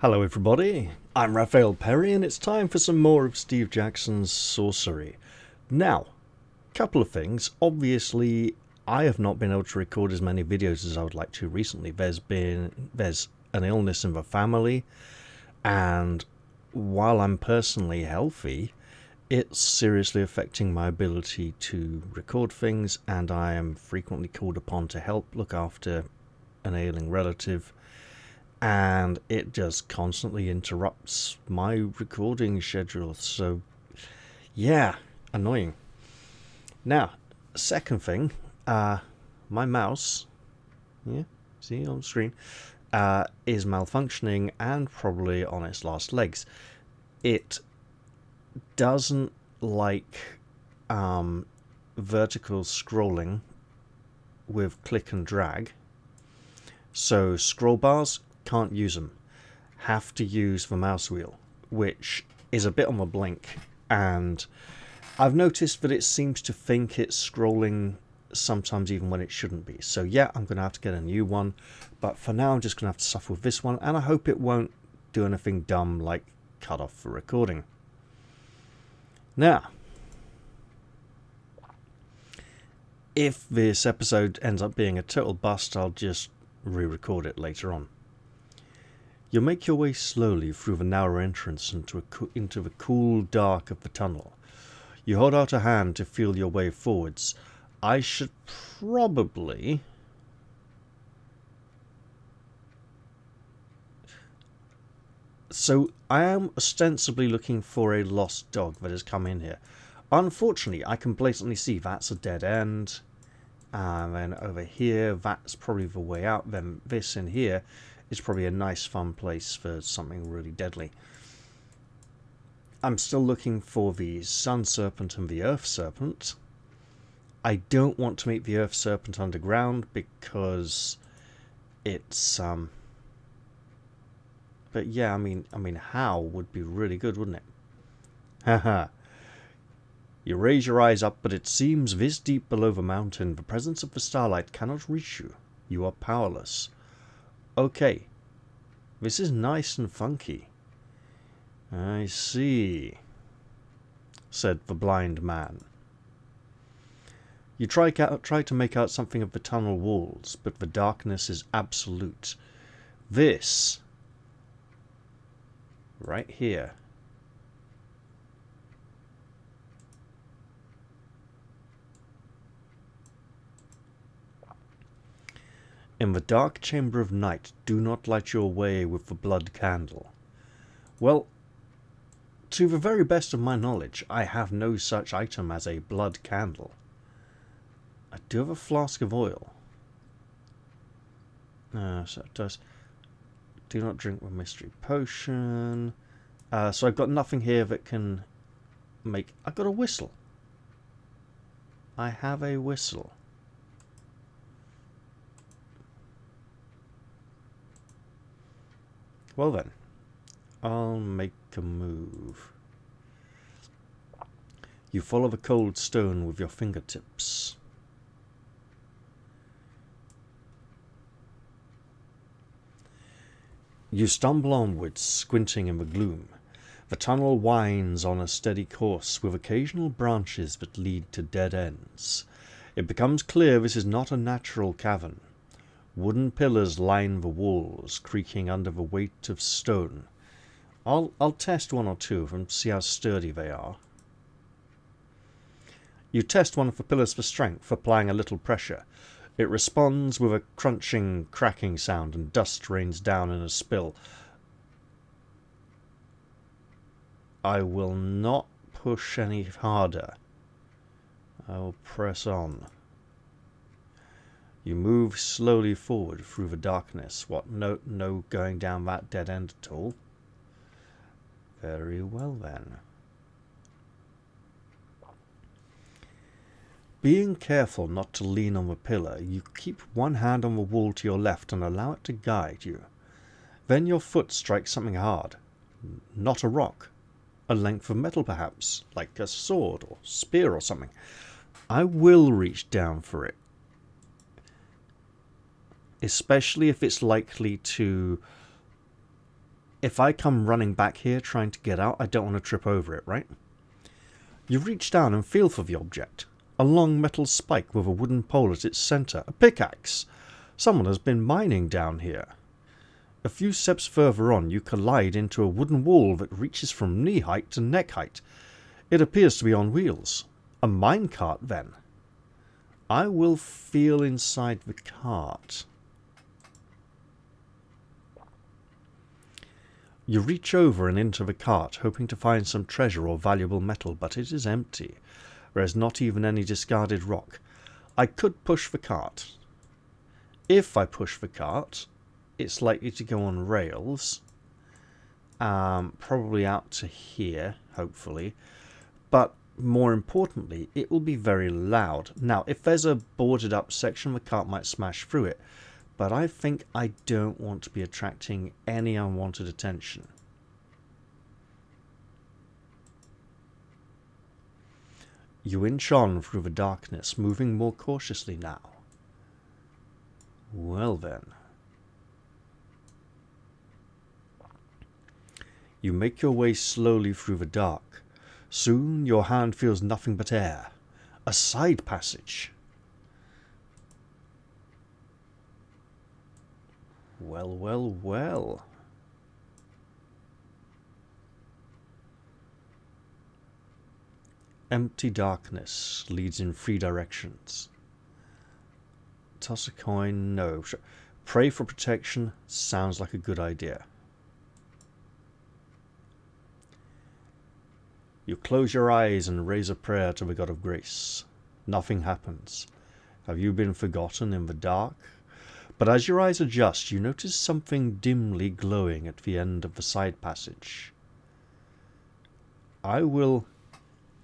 Hello everybody, I'm Raphael Perry and it's time for some more of Steve Jackson's Sorcery. Now, couple of things. Obviously, I have not been able to record as many videos as I would like to recently. There's an illness in the family, and while I'm personally healthy, it's seriously affecting my ability to record things, and I am frequently called upon to help look after an ailing relative, and it just constantly interrupts my recording schedule. So yeah, annoying. Now, second thing, my mouse, yeah, see on the screen, is malfunctioning and probably on its last legs. It doesn't like vertical scrolling with click and drag, so scroll bars, can't use them. Have to use the mouse wheel, which is a bit on the blink, and I've noticed that it seems to think it's scrolling sometimes even when it shouldn't be. So yeah, I'm going to have to get a new one, but for now I'm just going to have to suffer with this one, and I hope it won't do anything dumb like cut off the recording. Now, if this episode ends up being a total bust, I'll just re-record it later on. You make your way slowly through the narrow entrance into the cool dark of the tunnel. You hold out a hand to feel your way forwards. I should probably... So, I am ostensibly looking for a lost dog that has come in here. Unfortunately, I can blatantly see that's a dead end. And then over here, that's probably the way out. Then this in here is probably a nice fun place for something really deadly. I'm still looking for the Sun Serpent and the Earth Serpent. I don't want to meet the Earth Serpent underground because it's but yeah, I mean how would be really good, wouldn't it? Haha. You raise your eyes up, but it seems this deep below the mountain, the presence of the starlight cannot reach you. You are powerless. Okay. This is nice and funky. I see, said the blind man. You try to make out something of the tunnel walls, but the darkness is absolute. This, right here, in the dark chamber of night, do not light your way with the blood candle. Well, to the very best of my knowledge, I have no such item as a blood candle. I do have a flask of oil. So it does. Do not drink the mystery potion. So I've got nothing here that can make... I've got a whistle. I have a whistle. Well then, I'll make a move. You follow the cold stone with your fingertips. You stumble onwards, squinting in the gloom. The tunnel winds on a steady course, with occasional branches that lead to dead ends. It becomes clear this is not a natural cavern. Wooden pillars line the walls, creaking under the weight of stone. I'll test one or two of them, see how sturdy they are. You test one of the pillars for strength, applying a little pressure. It responds with a crunching, cracking sound, and dust rains down in a spill. I will not push any harder. I will press on. You move slowly forward through the darkness. What? No going down that dead end at all? Very well then. Being careful not to lean on the pillar, you keep one hand on the wall to your left and allow it to guide you. Then your foot strikes something hard. Not a rock. A length of metal perhaps, like a sword or spear or something. I will reach down for it. Especially if it's likely to if I come running back here trying to get out, I don't want to trip over it, right? You reach down and feel for the object. A long metal spike with a wooden pole at its centre. A pickaxe. Someone has been mining down here. A few steps further on, you collide into a wooden wall that reaches from knee height to neck height. It appears to be on wheels. A minecart, then. I will feel inside the cart. You reach over and into the cart, hoping to find some treasure or valuable metal, but it is empty. There is not even any discarded rock. I could push the cart. If I push the cart, it's likely to go on rails. Probably out to here, hopefully. But more importantly, it will be very loud. Now, if there's a boarded up section, the cart might smash through it. But I think I don't want to be attracting any unwanted attention. You inch on through the darkness, moving more cautiously now. Well then. You make your way slowly through the dark. Soon your hand feels nothing but air. A side passage. Well, well, well. Empty darkness leads in 3 directions. Toss a coin, no. Pray for protection, sounds like a good idea. You close your eyes and raise a prayer to the God of Grace. Nothing happens. Have you been forgotten in the dark? But as your eyes adjust, you notice something dimly glowing at the end of the side passage. I will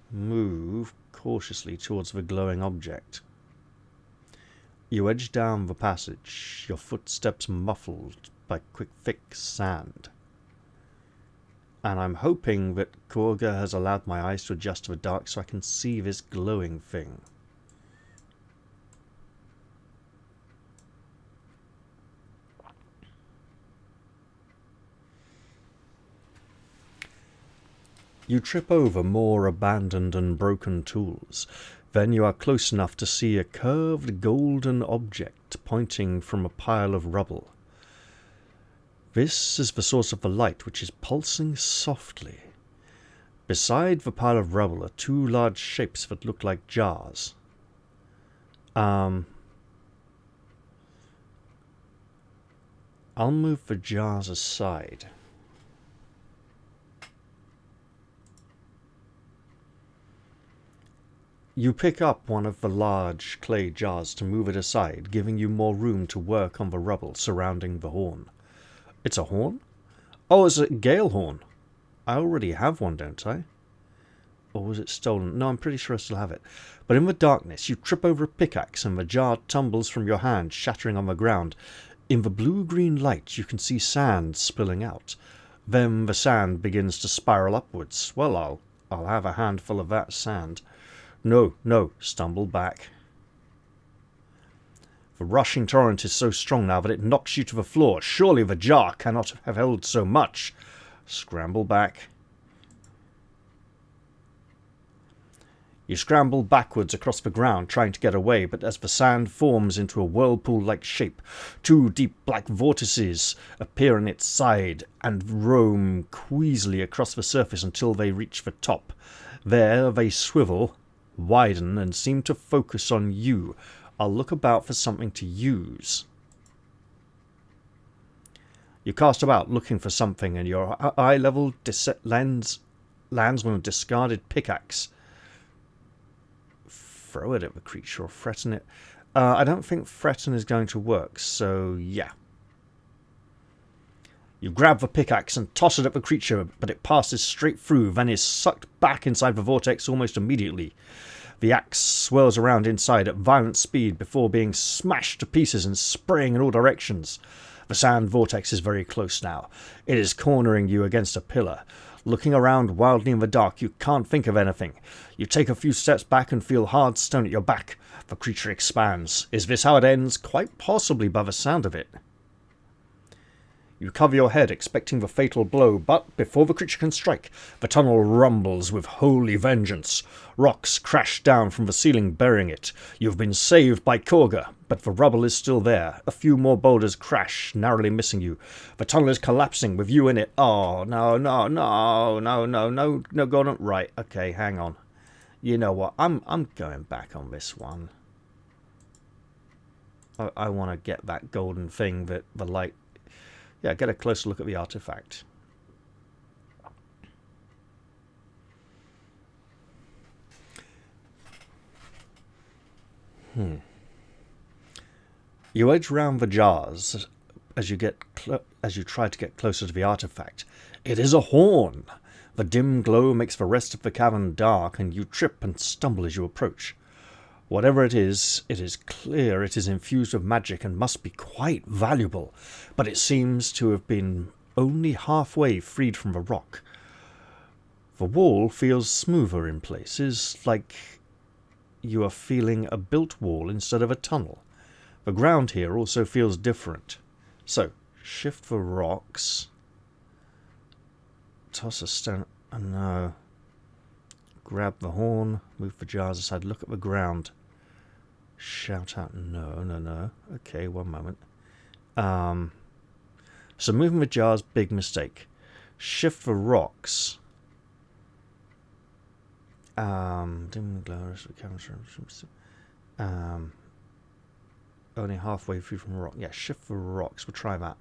move cautiously towards the glowing object. You edge down the passage, your footsteps muffled by quick, thick sand. And I'm hoping that Khare has allowed my eyes to adjust to the dark so I can see this glowing thing. You trip over more abandoned and broken tools. Then you are close enough to see a curved golden object pointing from a pile of rubble. This is the source of the light, which is pulsing softly. Beside the pile of rubble are 2 large shapes that look like jars. I'll move the jars aside. You pick up one of the large clay jars to move it aside, giving you more room to work on the rubble surrounding the horn. It's a horn? Oh, it's a gale horn. I already have one, don't I? Or was it stolen? No, I'm pretty sure I still have it. But in the darkness, you trip over a pickaxe and the jar tumbles from your hand, shattering on the ground. In the blue-green light, you can see sand spilling out. Then the sand begins to spiral upwards. Well, I'll have a handful of that sand. No, stumble back. The rushing torrent is so strong now that it knocks you to the floor. Surely the jar cannot have held so much. Scramble back. You scramble backwards across the ground, trying to get away, but as the sand forms into a whirlpool-like shape, 2 deep black vortices appear on its side and roam queasily across the surface until they reach the top. There they swivel, widen, and seem to focus on you. I'll look about for something to use. You cast about looking for something, and your eye level lands on a discarded pickaxe. Throw it at the creature or threaten it. I don't think threaten is going to work, so yeah. You grab the pickaxe and toss it at the creature, but it passes straight through, then is sucked back inside the vortex almost immediately. The axe swirls around inside at violent speed before being smashed to pieces and spraying in all directions. The sand vortex is very close now. It is cornering you against a pillar. Looking around wildly in the dark, you can't think of anything. You take a few steps back and feel hard stone at your back. The creature expands. Is this how it ends? Quite possibly by the sound of it. You cover your head, expecting the fatal blow, but before the creature can strike, the tunnel rumbles with holy vengeance. Rocks crash down from the ceiling, burying it. You've been saved by Korga, but the rubble is still there. A few more boulders crash, narrowly missing you. The tunnel is collapsing with you in it. Oh, no, Gordon. Right, okay, hang on. You know what? I'm going back on this one. I want to get that golden thing that the light... Yeah, get a closer look at the artifact. You edge round the jars as you try to get closer to the artifact. It is a horn. The dim glow makes the rest of the cavern dark, and you trip and stumble as you approach. Whatever it is clear it is infused with magic and must be quite valuable, but it seems to have been only halfway freed from the rock. The wall feels smoother in places, like you are feeling a built wall instead of a tunnel. The ground here also feels different. So, shift the rocks. Toss a stone. Oh no. Grab the horn. Move the jars aside. Look at the ground. Shout out. No. Okay, one moment. So moving the jars, big mistake. Shift the rocks. Dim glows. Only halfway through from the rock. Yeah, shift the rocks. We'll try that.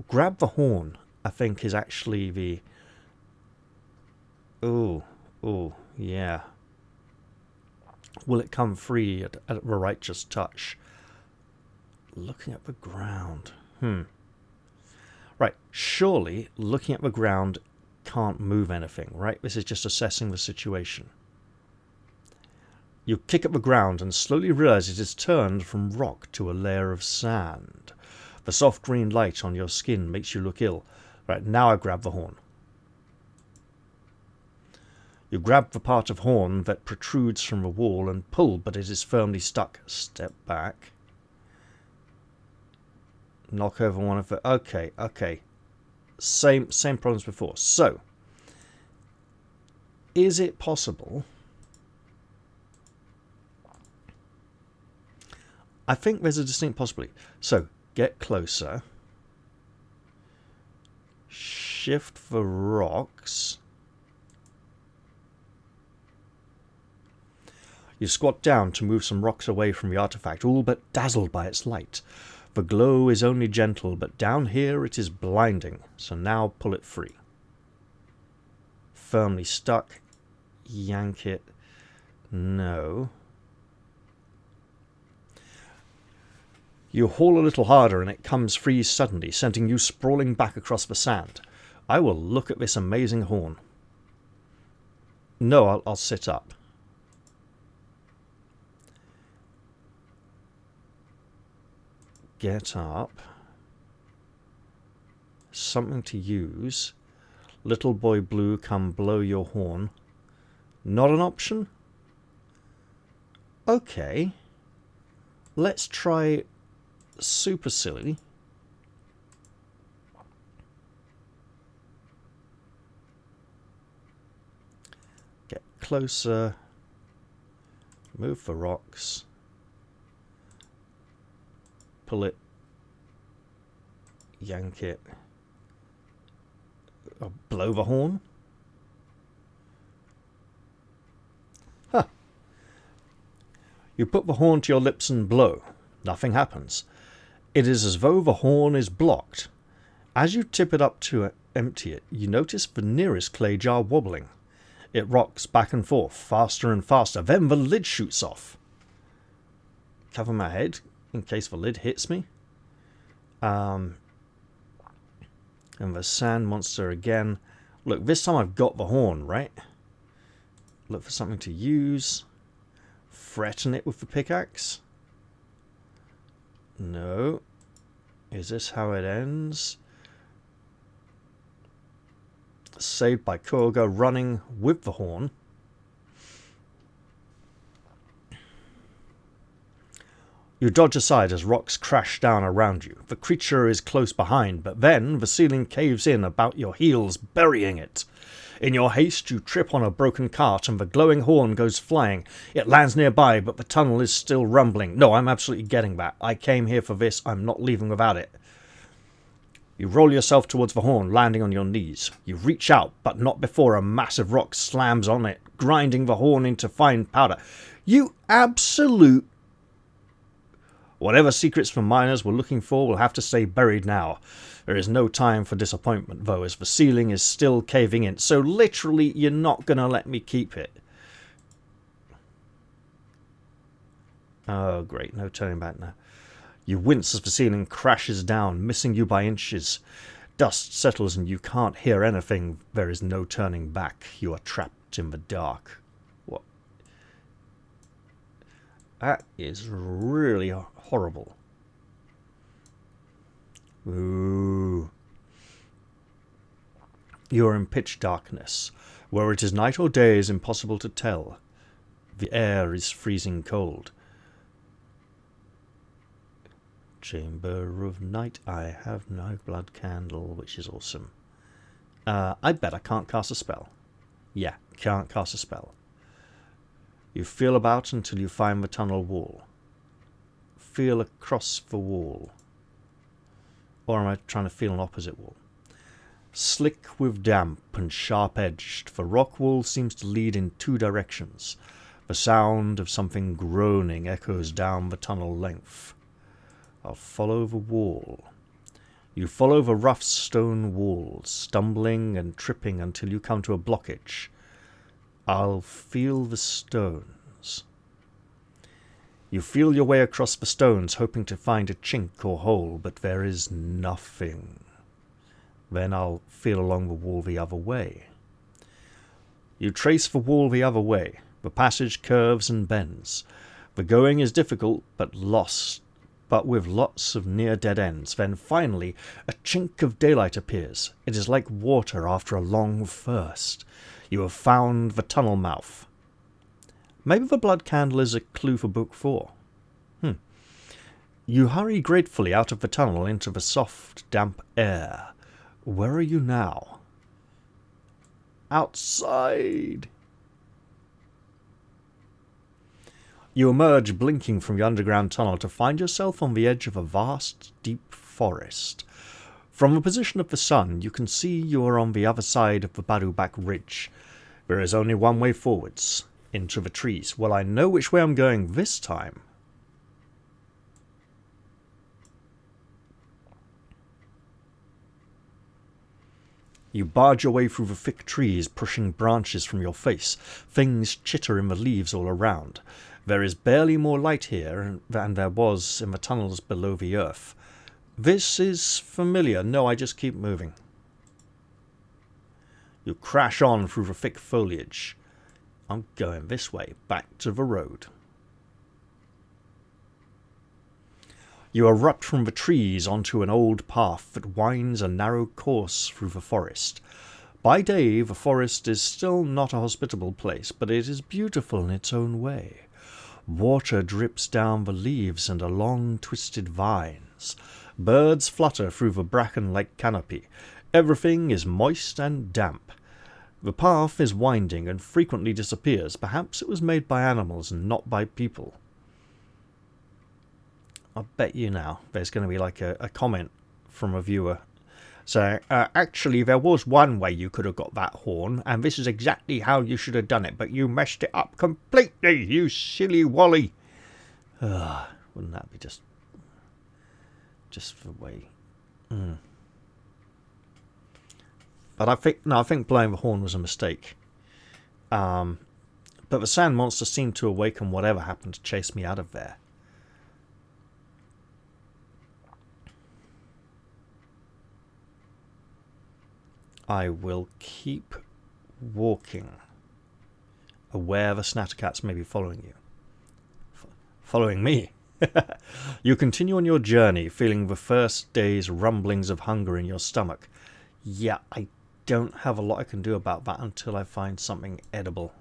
Grab the horn, I think, is actually the... Oh, yeah. Will it come free at the righteous touch? Looking at the ground. Right, surely looking at the ground can't move anything, right? This is just assessing the situation. You kick at the ground and slowly realize it is turned from rock to a layer of sand. The soft green light on your skin makes you look ill. Right, now I grab the horn. You grab the part of horn that protrudes from the wall and pull, but it is firmly stuck. Step back. Knock over one of the... Okay. Same problems before. So, is it possible... I think there's a distinct possibility. So, get closer. Shift the rocks. You squat down to move some rocks away from the artifact, all but dazzled by its light. The glow is only gentle, but down here it is blinding, so now pull it free. Firmly stuck. Yank it. No. You haul a little harder and it comes free suddenly, sending you sprawling back across the sand. I will look at this amazing horn. No, I'll sit up. Get up. Something to use. Little boy blue, come blow your horn. Not an option? Okay. Let's try super silly. Get closer. Move the rocks. Pull it. Yank it. Or blow the horn. Huh. You put the horn to your lips and blow. Nothing happens. It is as though the horn is blocked. As you tip it up to empty it, you notice the nearest clay jar wobbling. It rocks back and forth, faster and faster. Then the lid shoots off. Cover my head in case the lid hits me. And the sand monster again. Look, this time I've got the horn, right? Look for something to use. Threaten it with the pickaxe. No. Is this how it ends? Saved by Korga running with the horn. You dodge aside as rocks crash down around you. The creature is close behind, but then the ceiling caves in about your heels, burying it. In your haste, you trip on a broken cart and the glowing horn goes flying. It lands nearby, but the tunnel is still rumbling. No, I'm absolutely getting that. I came here for this. I'm not leaving without it. You roll yourself towards the horn, landing on your knees. You reach out, but not before a massive rock slams on it, grinding the horn into fine powder. You absolute... Whatever secrets the miners were looking for will have to stay buried now. There is no time for disappointment, though, as the ceiling is still caving in. So literally, you're not going to let me keep it. Oh, great. No turning back now. You wince as the ceiling crashes down, missing you by inches. Dust settles and you can't hear anything. There is no turning back. You are trapped in the dark. What? That is really horrible. Ooh. You are in pitch darkness. Where it is night or day is impossible to tell. The air is freezing cold. Chamber of night. I have no blood candle, which is awesome. I bet I can't cast a spell. Yeah, can't cast a spell. You feel about until you find the tunnel wall. Feel across the wall. Or am I trying to feel an opposite wall? Slick with damp and sharp-edged, the rock wall seems to lead in two directions. The sound of something groaning echoes down the tunnel length. I'll follow the wall. You follow the rough stone walls, stumbling and tripping until you come to a blockage. I'll feel the stones. You feel your way across the stones, hoping to find a chink or hole, but there is nothing. Then I'll feel along the wall the other way. You trace the wall the other way. The passage curves and bends. The going is difficult, but with lots of near dead ends. Then finally, a chink of daylight appears. It is like water after a long thirst. You have found the tunnel mouth. Maybe the blood candle is a clue for Book 4. You hurry gratefully out of the tunnel into the soft, damp air. Where are you now? Outside. You emerge blinking from the underground tunnel to find yourself on the edge of a vast, deep forest. From the position of the sun, you can see you are on the other side of the Badubak Ridge. There is only one way forwards, into the trees. Well, I know which way I'm going this time. You barge your way through the thick trees, pushing branches from your face. Things chitter in the leaves all around. There is barely more light here than there was in the tunnels below the earth. This is familiar. No, I just keep moving. You crash on through the thick foliage. I'm going this way, back to the road. You erupt from the trees onto an old path that winds a narrow course through the forest. By day, the forest is still not a hospitable place, but it is beautiful in its own way. Water drips down the leaves and along twisted vines. Birds flutter through the bracken-like canopy. Everything is moist and damp. The path is winding and frequently disappears. Perhaps it was made by animals and not by people. I'll bet you now there's going to be like a comment from a viewer saying, actually there was one way you could have got that horn, and this is exactly how you should have done it, but you messed it up completely, you silly Wally. Wouldn't that be just the way? But I think blowing the horn was a mistake. But the sand monster seemed to awaken whatever happened to chase me out of there. I will keep walking, aware the snattercats may be following you. Following me? You continue on your journey, feeling the first day's rumblings of hunger in your stomach. Yeah, I don't have a lot I can do about that until I find something edible.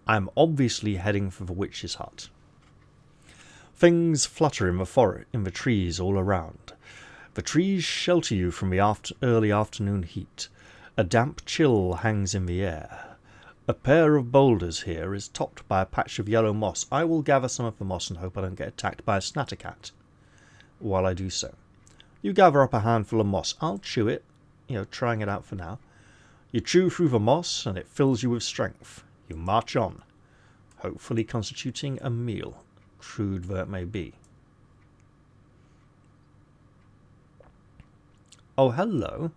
I'm obviously heading for the witch's hut. Things flutter in the trees all around. The trees shelter you from the early afternoon heat. A damp chill hangs in the air. A pair of boulders here is topped by a patch of yellow moss. I will gather some of the moss and hope I don't get attacked by a snattercat while I do so. You gather up a handful of moss. I'll chew it, trying it out for now. You chew through the moss and it fills you with strength. You march on, hopefully constituting a meal, crude though it may be. Oh, hello.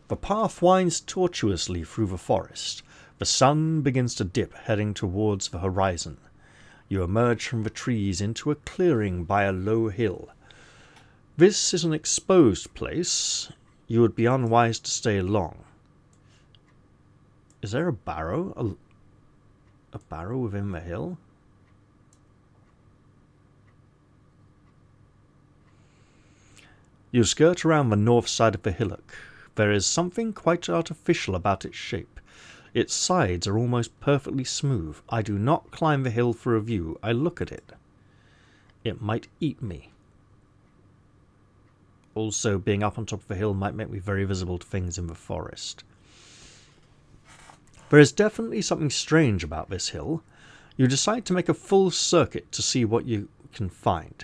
The path winds tortuously through the forest. The sun begins to dip, heading towards the horizon. You emerge from the trees into a clearing by a low hill. This is an exposed place. You would be unwise to stay long. Is there a barrow? A barrow within the hill? You skirt around the north side of the hillock. There is something quite artificial about its shape. Its sides are almost perfectly smooth. I do not climb the hill for a view. I look at it. It might eat me. Also, being up on top of the hill might make me very visible to things in the forest. There is definitely something strange about this hill. You decide to make a full circuit to see what you can find.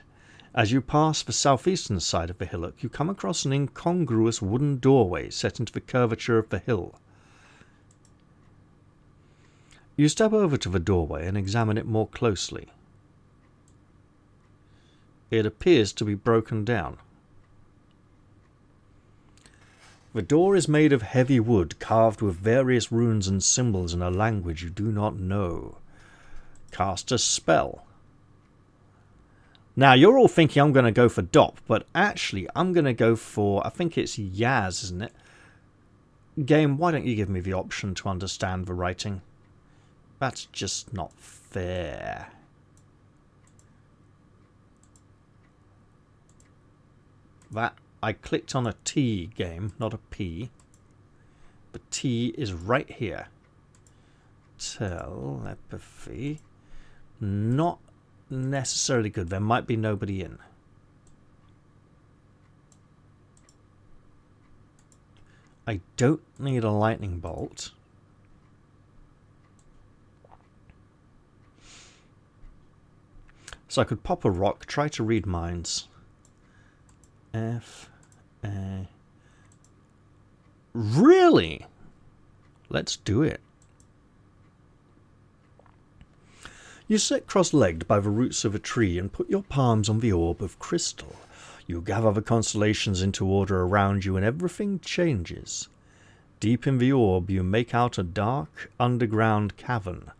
As you pass the southeastern side of the hillock, you come across an incongruous wooden doorway set into the curvature of the hill. You step over to the doorway and examine it more closely. It appears to be broken down. The door is made of heavy wood, carved with various runes and symbols in a language you do not know. Cast a spell. Now, you're all thinking I'm going to go for Dop, but actually I'm going to go for, I think it's Yaz, isn't it? Game, why don't you give me the option to understand the writing? That's just not fair. I clicked on a T, game, not a P. The T is right here. Telepathy. Not necessarily good. There might be nobody in. I don't need a lightning bolt. So I could pop a rock, try to read minds. Really? Let's do it. You sit cross-legged by the roots of a tree and put your palms on the orb of crystal. You gather the constellations into order around you and everything changes. Deep in the orb you make out a dark underground cavern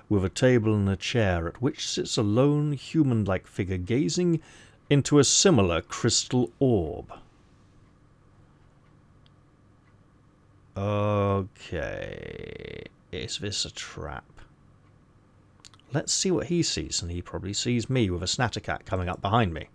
with a table and a chair at which sits a lone human-like figure gazing into a similar crystal orb. Okay, is this a trap? Let's see what he sees, and he probably sees me with a snattercat coming up behind me.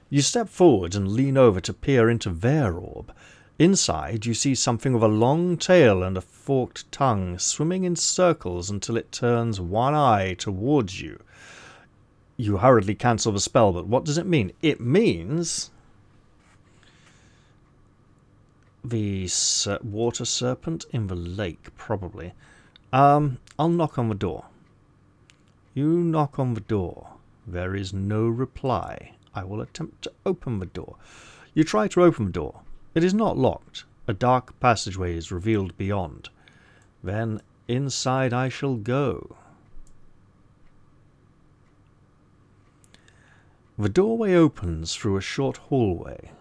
You step forward and lean over to peer into their orb. Inside, you see something with a long tail and a forked tongue swimming in circles until it turns one eye towards you. You hurriedly cancel the spell, but what does it mean? It means the water serpent in the lake, probably. I'll knock on the door. You knock on the door. There is no reply. I will attempt to open the door. You try to open the door. It is not locked. A dark passageway is revealed beyond. Then inside I shall go. The doorway opens through a short hallway,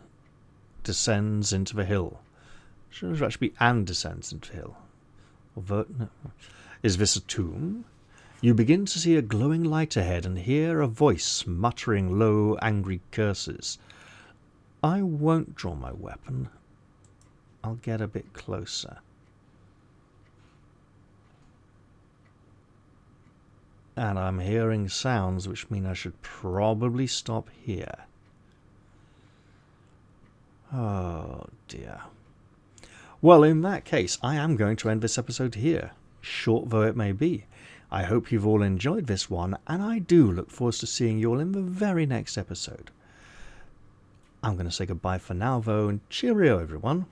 descends into the hill. Should actually be and descends into the hill. No. Is this a tomb? You begin to see a glowing light ahead and hear a voice muttering low, angry curses. I won't draw my weapon. I'll get a bit closer. And I'm hearing sounds which mean I should probably stop here. Oh dear. Well, in that case, I am going to end this episode here, short though it may be. I hope you've all enjoyed this one, and I do look forward to seeing you all in the very next episode. I'm going to say goodbye for now, though, and cheerio, everyone.